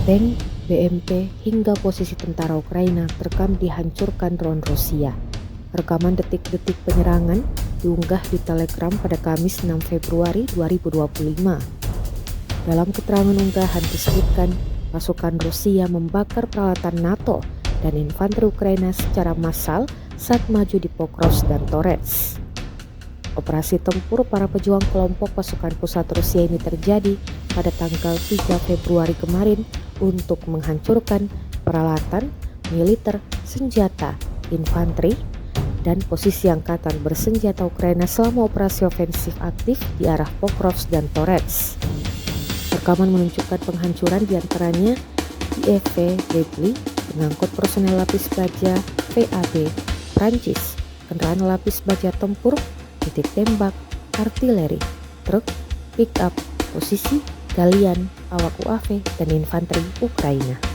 Tank, BMP, hingga posisi tentara Ukraina terekam dihancurkan drone Rusia. Rekaman detik-detik penyerangan diunggah di Telegram pada Kamis 6 Februari 2025. Dalam keterangan unggahan disebutkan, pasukan Rusia membakar peralatan NATO dan infanteri Ukraina secara massal saat maju di Pokrovsk dan Torets. Operasi tempur para pejuang kelompok pasukan pusat Rusia ini terjadi pada tanggal 3 Februari kemarin untuk menghancurkan peralatan, militer, senjata, infanteri, dan posisi angkatan bersenjata Ukraina selama operasi ofensif aktif di arah Pokrovsk dan Torets. Rekaman menunjukkan penghancuran diantaranya IFV Bradley, pengangkut personel lapis baja VAB, Prancis, kendaraan lapis baja tempur, titik tembak, artileri, truk, pick-up, posisi, galian, awak UAV, dan infanteri Ukraina.